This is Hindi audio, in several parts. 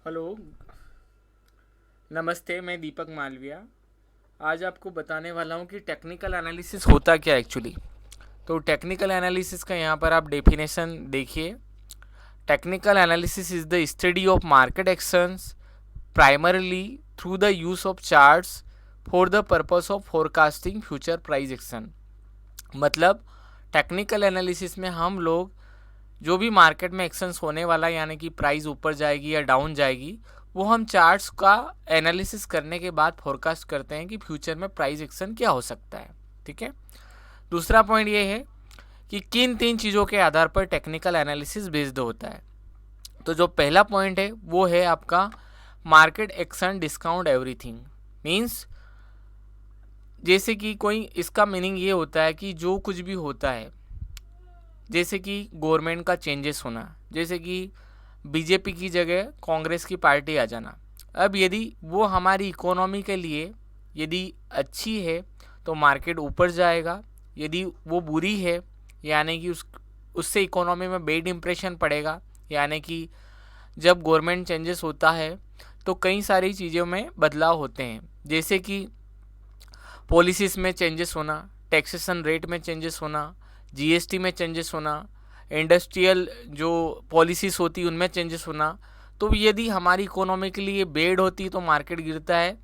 हेलो, नमस्ते। मैं दीपक मालविया। आज आपको बताने वाला हूँ कि टेक्निकल एनालिसिस होता क्या एक्चुअली। तो टेक्निकल एनालिसिस का यहाँ पर आप डेफिनेशन देखिए। Technical analysis is the study of market actions primarily through the use of charts for the purpose of forecasting future price action. मतलब टेक्निकल एनालिसिस में हम लोग जो भी मार्केट में एक्शंस होने वाला है, यानी कि प्राइस ऊपर जाएगी या डाउन जाएगी, वो हम चार्ट्स का एनालिसिस करने के बाद फोरकास्ट करते हैं कि फ्यूचर में प्राइस एक्शन क्या हो सकता है। ठीक है। दूसरा पॉइंट ये है कि किन तीन चीज़ों के आधार पर टेक्निकल एनालिसिस बेस्ड होता है। तो जो पहला पॉइंट है वो है आपका market action discount everything. Means जैसे कि कोई, इसका मीनिंग ये होता है कि जो कुछ भी होता है, जैसे कि गवर्नमेंट का चेंजेस होना, जैसे कि बीजेपी की जगह कांग्रेस की पार्टी आ जाना। अब यदि वो हमारी इकोनॉमी के लिए यदि अच्छी है तो मार्केट ऊपर जाएगा, यदि वो बुरी है यानी कि उससे इकोनॉमी में बैड इम्प्रेशन पड़ेगा। यानी कि जब गवर्नमेंट चेंजेस होता है तो कई सारी चीज़ों में बदलाव होते हैं, जैसे कि पॉलिसीज़ में चेंजेस होना, टैक्सेशन रेट में चेंजेस होना, जीएसटी में चेंजेस होना, इंडस्ट्रियल जो पॉलिसीज़ होती उनमें चेंजेस होना। तो यदि हमारी इकोनॉमी के लिए बेड होती तो मार्केट गिरता है,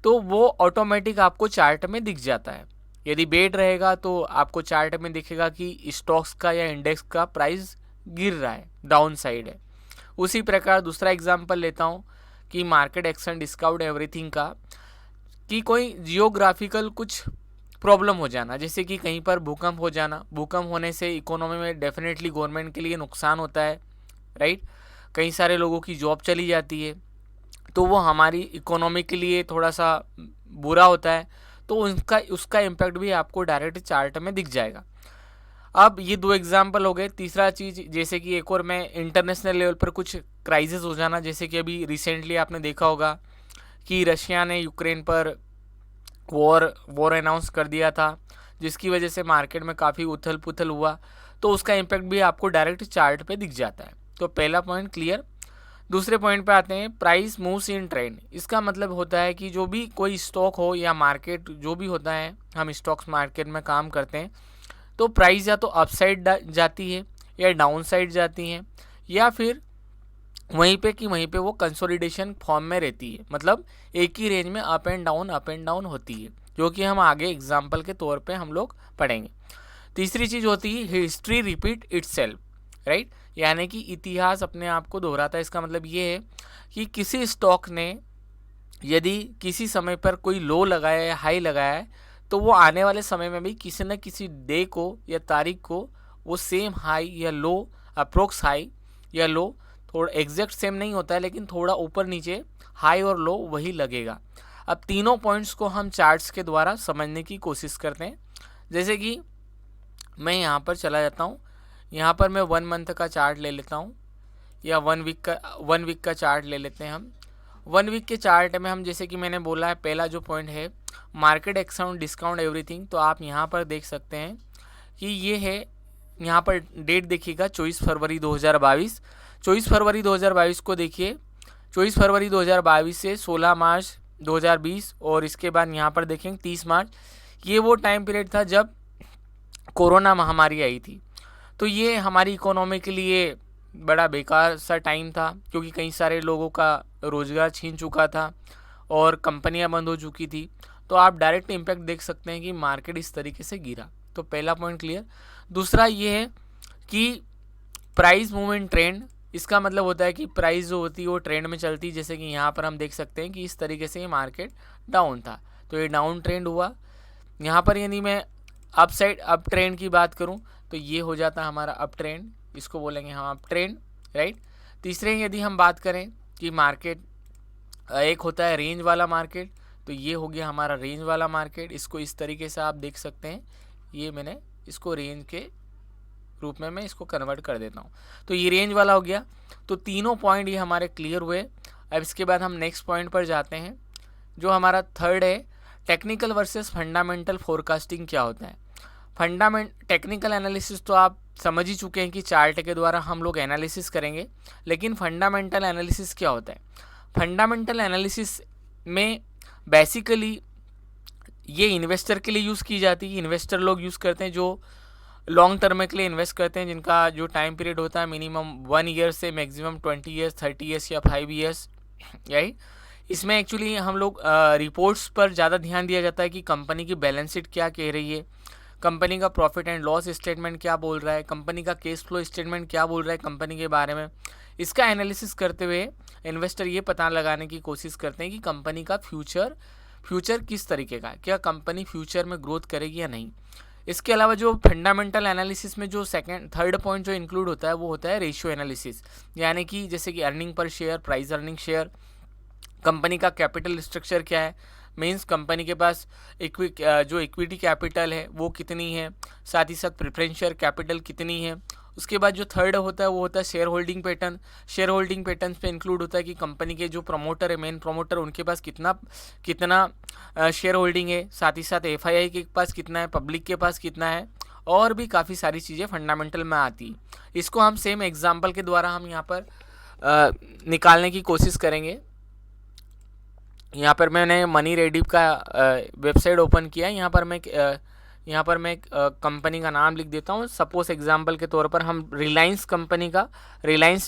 तो वो ऑटोमेटिक आपको चार्ट में दिख जाता है। यदि बेड रहेगा तो आपको चार्ट में दिखेगा कि स्टॉक्स का या इंडेक्स का प्राइस गिर रहा है, डाउन साइड है। उसी प्रकार दूसरा एग्जांपल लेता हूँ कि मार्केट एक्शन डिस्काउंट एवरीथिंग का, कि कोई जियोग्राफिकल कुछ प्रॉब्लम हो जाना, जैसे कि कहीं पर भूकंप हो जाना। भूकंप होने से इकोनॉमी में डेफिनेटली गवर्नमेंट के लिए नुकसान होता है, राइट। कई सारे लोगों की जॉब चली जाती है, तो वो हमारी इकोनॉमी के लिए थोड़ा सा बुरा होता है। तो उसका इम्पैक्ट भी आपको डायरेक्ट चार्ट में दिख जाएगा। अब ये दो एग्जाम्पल हो गए। तीसरा चीज़, जैसे कि एक और, मैं इंटरनेशनल लेवल पर कुछ क्राइसिस हो जाना, जैसे कि अभी रिसेंटली आपने देखा होगा कि रशिया ने यूक्रेन पर वॉर अनाउंस कर दिया था, जिसकी वजह से मार्केट में काफ़ी उथल पुथल हुआ। तो उसका इम्पैक्ट भी आपको डायरेक्ट चार्ट पे दिख जाता है। तो पहला पॉइंट क्लियर। दूसरे पॉइंट पे आते हैं, प्राइस मूव्स इन ट्रेंड। इसका मतलब होता है कि जो भी कोई स्टॉक हो या मार्केट जो भी होता है, हम स्टॉक्स मार्केट में काम करते हैं, तो प्राइस या तो अपसाइड जाती है या डाउन साइड जाती है, या फिर वहीं पे कि वहीं पे वो कंसोलिडेशन फॉर्म में रहती है। मतलब एक ही रेंज में अप एंड डाउन होती है, जो कि हम आगे एग्जाम्पल के तौर पे हम लोग पढ़ेंगे। तीसरी चीज़ होती है हिस्ट्री रिपीट इटसेल्फ, राइट। यानी कि इतिहास अपने आप को दोहराता है। इसका मतलब ये है कि किसी स्टॉक ने यदि किसी समय पर कोई लो लगाया या हाई लगाया है, तो वो आने वाले समय में भी किसी न किसी डे को या तारीख को वो सेम हाई या लो, अप्रोक्स हाई या लो, थोड़ा एग्जैक्ट सेम नहीं होता है लेकिन थोड़ा ऊपर नीचे हाई और लो वही लगेगा। अब तीनों पॉइंट्स को हम चार्ट्स के द्वारा समझने की कोशिश करते हैं। जैसे कि मैं यहाँ पर चला जाता हूँ, यहाँ पर मैं 1 मंथ का चार्ट ले लेता हूँ, या 1 वीक का चार्ट ले लेते हैं हम। 1 वीक के चार्ट में हम, जैसे कि मैंने बोला है, पहला जो पॉइंट है मार्केट एक्शन डिस्काउंट एवरीथिंग, तो आप यहाँ पर देख सकते हैं कि ये है। यहाँ पर डेट देखिएगा 24 फरवरी 2022। 24 फरवरी 2022 को देखिए, 24 फरवरी 2022 से 16 मार्च 2020, और इसके बाद यहाँ पर देखेंगे 30 मार्च। ये वो टाइम पीरियड था जब कोरोना महामारी आई थी। तो ये हमारी इकोनॉमी के लिए बड़ा बेकार सा टाइम था, क्योंकि कई सारे लोगों का रोज़गार छीन चुका था और कंपनियां बंद हो चुकी थी। तो आप डायरेक्ट इम्पैक्ट देख सकते हैं कि मार्केट इस तरीके से गिरा। तो पहला पॉइंट क्लियर। दूसरा ये है कि प्राइस मूवमेंट ट्रेंड। इसका मतलब होता है कि प्राइस जो होती है वो ट्रेंड में चलती है। जैसे कि यहाँ पर हम देख सकते हैं कि इस तरीके से ये मार्केट डाउन था, तो ये डाउन ट्रेंड हुआ। यहाँ पर यदि मैं अप साइड अप ट्रेंड की बात करूँ तो ये हो जाता है हमारा अप ट्रेंड, इसको बोलेंगे हम अप ट्रेंड, राइट। तीसरे यदि हम बात करें कि मार्केट एक होता है रेंज वाला मार्केट, तो ये हो गया हमारा रेंज वाला मार्केट। इसको इस तरीके से आप देख सकते हैं, ये मैंने इसको रेंज के रूप में मैं इसको कन्वर्ट कर देता हूँ। तो ये रेंज वाला हो गया। तो तीनों पॉइंट ये हमारे क्लियर हुए। अब इसके बाद हम नेक्स्ट पॉइंट पर जाते हैं, जो हमारा थर्ड है, टेक्निकल वर्सेस फंडामेंटल फोरकास्टिंग क्या होता है। टेक्निकल एनालिसिस तो आप समझ ही चुके हैं कि चार्ट के द्वारा हम लोग एनालिसिस करेंगे, लेकिन फंडामेंटल एनालिसिस क्या होता है? फंडामेंटल एनालिसिस में बेसिकली ये इन्वेस्टर के लिए यूज़ की जाती है। इन्वेस्टर लोग यूज़ करते हैं जो लॉन्ग टर्म के लिए इन्वेस्ट करते हैं, जिनका जो टाइम पीरियड होता है मिनिमम 1 ईयर से मैक्सिमम 20 ईयर्स, 30 ईयर्स या 5 ईयर्स, राइट। इसमें एक्चुअली हम लोग रिपोर्ट्स पर ज़्यादा ध्यान दिया जाता है कि कंपनी की बैलेंस शीट क्या कह रही है, कंपनी का प्रॉफिट एंड लॉस स्टेटमेंट क्या बोल रहा है, कंपनी का केस फ्लो स्टेटमेंट क्या बोल रहा है कंपनी के बारे में। इसका एनालिसिस करते हुए इन्वेस्टर ये पता लगाने की कोशिश करते हैं कि कंपनी का फ्यूचर किस तरीके का है, क्या कंपनी फ्यूचर में ग्रोथ करेगी या नहीं। इसके अलावा जो फंडामेंटल एनालिसिस में जो थर्ड पॉइंट जो इंक्लूड होता है वो होता है रेशियो एनालिसिस, यानी कि जैसे कि earning per share, price earning share, company का कैपिटल स्ट्रक्चर क्या है, मीन्स कंपनी के पास जो इक्विटी कैपिटल है वो कितनी है, साथ ही साथ प्रेफरेंस शेयर कैपिटल कितनी है। उसके बाद जो थर्ड होता है वो होता है share holding pattern. Share holding pattern पे इंक्लूड होता है कि कंपनी के जो प्रमोटर है, मेन प्रमोटर, उनके पास कितना शेयर होल्डिंग है, साथ ही साथ एफआईआई के पास कितना है, पब्लिक के पास कितना है, और भी काफ़ी सारी चीज़ें फंडामेंटल में आती है। इसको हम सेम एग्जाम्पल के द्वारा हम यहाँ पर निकालने की कोशिश करेंगे। यहाँ पर मैंने मनी रेडी का वेबसाइट ओपन किया है। यहाँ पर मैं एक कंपनी का नाम लिख देता हूँ। सपोज एग्जांपल के तौर पर हम रिलायंस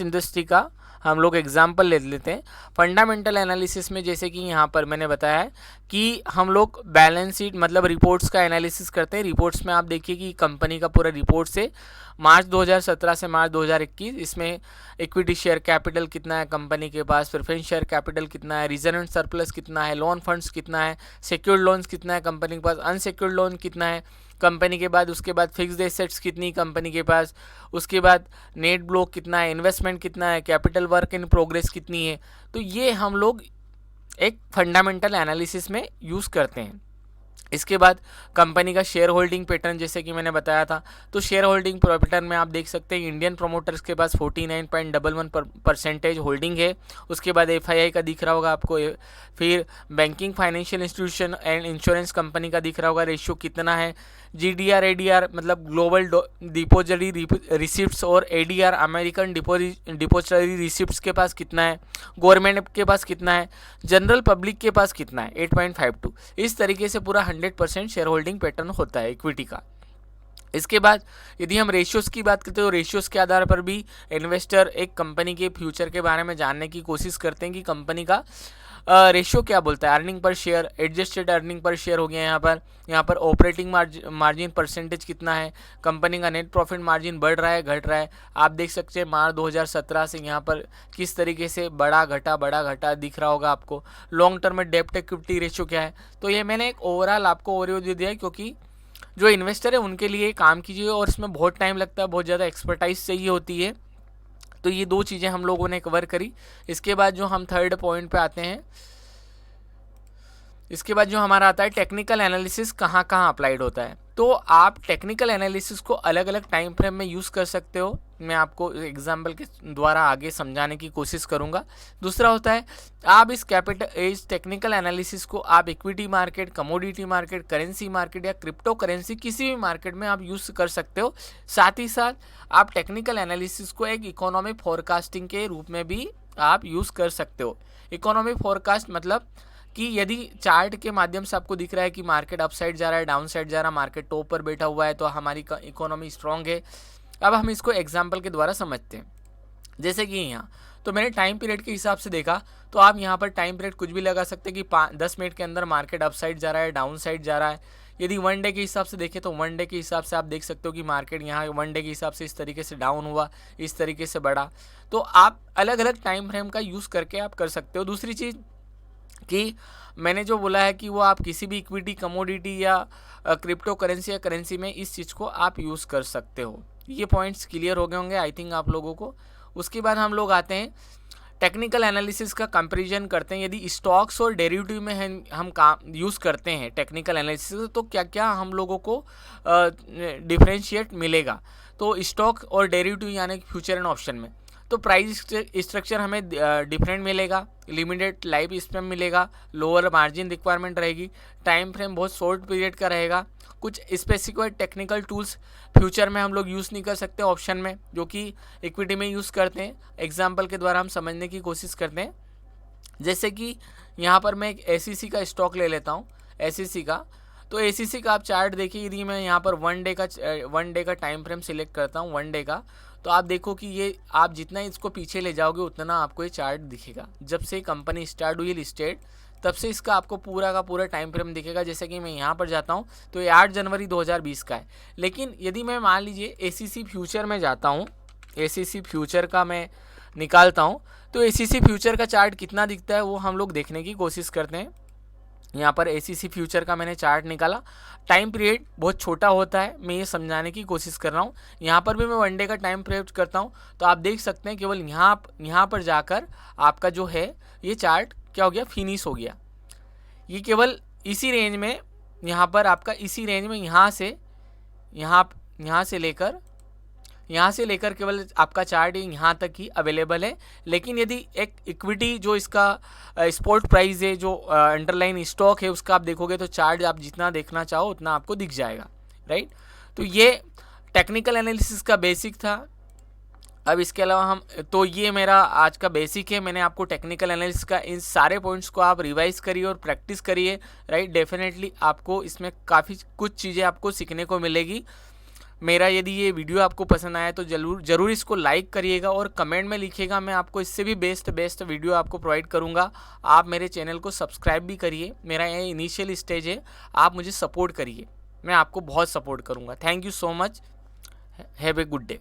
इंडस्ट्री का हम लोग एग्जांपल ले लेते हैं। फंडामेंटल एनालिसिस में जैसे कि यहाँ पर मैंने बताया है कि हम लोग बैलेंस शीट मतलब रिपोर्ट्स का एनालिसिस करते हैं। रिपोर्ट्स में आप देखिए कि कंपनी का पूरा रिपोर्ट से मार्च 2017 से मार्च 2021, इसमें इक्विटी शेयर कैपिटल कितना है कंपनी के पास, प्रेफरेंस शेयर कैपिटल कितना है, रिजर्व एंड सरप्लस कितना है, लोन फंड्स कितना है, सिक्योर्ड लोन्स कितना है कंपनी के पास, अनसिक्योर्ड लोन कितना है कंपनी के बाद, उसके बाद फिक्स्ड एसेट्स कितनी कंपनी के पास, उसके बाद नेट ब्लॉक कितना है, इन्वेस्टमेंट कितना है, कैपिटल वर्क इन प्रोग्रेस कितनी है। तो ये हम लोग एक फंडामेंटल एनालिसिस में यूज़ करते हैं। इसके बाद कंपनी का शेयर होल्डिंग पैटर्न जैसे कि मैंने बताया था, तो शेयर होल्डिंग पैटर्न में आप देख सकते हैं इंडियन प्रोमोटर्स के पास 49.11% होल्डिंग है। उसके बाद एफआईआई का दिख रहा होगा आपको, फिर banking, financial institution and insurance company का दिख रहा होगा रेशियो कितना है, जीडीआर एडीआर मतलब ग्लोबल डिपोजिटरी रिसिप्ट्स और एडीआर अमेरिकन डिपोजिटरी रिसिप्ट्स के पास कितना है, गवर्नमेंट के पास कितना है, जनरल पब्लिक के पास कितना है 8.52। इस तरीके से पूरा 100% शेयर होल्डिंग पैटर्न होता है इक्विटी का। इसके बाद यदि हम रेशियोज़ की बात करते हैं तो रेशियोज़ के आधार पर भी इन्वेस्टर एक कंपनी के फ्यूचर के बारे में जानने की कोशिश करते हैं कि कंपनी का रेशियो क्या बोलता है। Earning per share, adjusted earning per share हो गया यहाँ पर ऑपरेटिंग मार्जिन परसेंटेज कितना है, कंपनी का नेट प्रॉफिट मार्जिन बढ़ रहा है घट रहा है। आप देख सकते हैं मार्च 2017 से यहाँ पर किस तरीके से बड़ा घटा दिख रहा होगा आपको। लॉन्ग टर्म में डेप्ट इक्विटी रेशियो क्या है। तो ये मैंने एक ओवरऑल आपको ओवरव्यू दे दिया है, क्योंकि जो इन्वेस्टर है उनके लिए काम कीजिए और इसमें बहुत टाइम लगता है, बहुत ज़्यादा एक्सपर्टाइज चाहिए होती है। तो ये दो चीज़ें हम लोगों ने कवर करी। इसके बाद जो हम थर्ड पॉइंट पे आते हैं, इसके बाद जो हमारा आता है टेक्निकल एनालिसिस कहाँ अप्लाइड होता है। तो आप टेक्निकल एनालिसिस को अलग अलग टाइम फ्रेम में यूज़ कर सकते हो। मैं आपको एग्जाम्पल के द्वारा आगे समझाने की कोशिश करूँगा। दूसरा होता है आप इस टेक्निकल एनालिसिस को आप equity market, commodity market, currency market या क्रिप्टो करेंसी किसी भी मार्केट में आप यूज़ कर सकते हो। साथ ही साथ आप टेक्निकल एनालिसिस को एक इकोनॉमिक फोरकास्टिंग के रूप में भी आप यूज़ कर सकते हो। इकोनॉमिक फोरकास्ट मतलब कि यदि चार्ट के माध्यम से आपको दिख रहा है कि मार्केट अप साइड जा रहा है, डाउन साइड जा रहा है, मार्केट टॉप पर बैठा हुआ है, तो हमारी इकोनॉमी स्ट्रांग है। अब हम इसको एग्जांपल के द्वारा समझते हैं। जैसे कि यहाँ तो मैंने टाइम पीरियड के हिसाब से देखा, तो आप यहाँ पर टाइम पीरियड कुछ भी लगा सकते हैं कि 10 मिनट के अंदर मार्केट अप साइड जा रहा है, डाउन साइड जा रहा है। यदि वन डे के हिसाब से देखें तो वन डे के हिसाब से आप देख सकते हो कि मार्केट यहाँ वन डे के हिसाब से इस तरीके से डाउन हुआ, इस तरीके से बढ़ा। तो आप अलग अलग टाइम फ्रेम का यूज़ करके आप कर सकते हो। दूसरी चीज़ कि मैंने जो बोला है कि वो आप किसी भी इक्विटी, कमोडिटी या क्रिप्टो करेंसी या करेंसी में इस चीज़ को आप यूज़ कर सकते हो। ये पॉइंट्स क्लियर हो गए होंगे आई थिंक आप लोगों को। उसके बाद हम लोग आते हैं टेक्निकल एनालिसिस का कंपैरिजन करते हैं। यदि स्टॉक्स और डेरिवेटिव में हम काम यूज़ करते हैं टेक्निकल एनालिसिस, तो क्या क्या हम लोगों को डिफरेंशिएट मिलेगा। तो स्टॉक और डेरिवेटिव यानी फ्यूचर एंड ऑप्शन में तो प्राइस स्ट्रक्चर हमें डिफरेंट मिलेगा, लिमिटेड लाइफ स्पैन मिलेगा, लोअर मार्जिन रिक्वायरमेंट रहेगी, टाइम फ्रेम बहुत शॉर्ट पीरियड का रहेगा, कुछ स्पेसिफिक टेक्निकल टूल्स फ्यूचर में हम लोग यूज़ नहीं कर सकते ऑप्शन में, जो कि इक्विटी में यूज़ करते हैं। एग्जाम्पल के द्वारा हम समझने की कोशिश करते हैं। जैसे कि यहाँ पर मैं एक एसीसी का स्टॉक ले लेता हूँ, एसीसी का। तो एसीसी का आप चार्ट देखिए, यदि मैं यहाँ पर वन डे का टाइम फ्रेम सिलेक्ट करता हूँ, वन डे का, तो आप देखो कि ये आप जितना इसको पीछे ले जाओगे उतना आपको ये चार्ट दिखेगा। जब से कंपनी स्टार्ट हुई लिस्टेड तब से इसका आपको पूरा का पूरा टाइम फ्रेम दिखेगा। जैसे कि मैं यहाँ पर जाता हूँ तो ये 8 जनवरी 2020 का है। लेकिन यदि मैं मान लीजिए एसीसी फ्यूचर में जाता हूँ, एसीसी फ्यूचर का मैं निकालता हूँ, तो एसीसी फ्यूचर का चार्ट कितना दिखता है वो हम लोग देखने की कोशिश करते हैं। यहाँ पर एसीसी फ्यूचर का मैंने चार्ट निकाला। टाइम पीरियड बहुत छोटा होता है, मैं ये समझाने की कोशिश कर रहा हूँ। यहाँ पर भी मैं वन डे का टाइम पीरियड करता हूँ, तो आप देख सकते हैं केवल यहाँ पर जाकर आपका जो है ये चार्ट क्या हो गया, फिनिश हो गया। ये केवल इसी रेंज में, यहाँ पर आपका इसी रेंज में यहाँ से लेकर केवल आपका चार्ट यहाँ तक ही अवेलेबल है। लेकिन यदि एक इक्विटी जो इसका स्पॉट प्राइस है, जो अंडरलाइन स्टॉक है, उसका आप देखोगे तो चार्ट आप जितना देखना चाहो उतना आपको दिख जाएगा, राइट। तो ये टेक्निकल एनालिसिस का बेसिक था। अब इसके अलावा तो ये मेरा आज का बेसिक है। मैंने आपको टेक्निकल एनालिसिस का इन सारे पॉइंट्स को आप रिवाइज करिए और प्रैक्टिस करिए, राइट। डेफिनेटली आपको इसमें काफ़ी कुछ चीज़ें आपको सीखने को मिलेगी। मेरा यदि ये वीडियो आपको पसंद आया तो ज़रूर इसको लाइक करिएगा और कमेंट में लिखिएगा। मैं आपको इससे भी बेस्ट वीडियो आपको प्रोवाइड करूँगा। आप मेरे चैनल को सब्सक्राइब भी करिए। मेरा ये इनिशियल स्टेज है, आप मुझे सपोर्ट करिए, मैं आपको बहुत सपोर्ट करूँगा। Thank you so much, have a good day.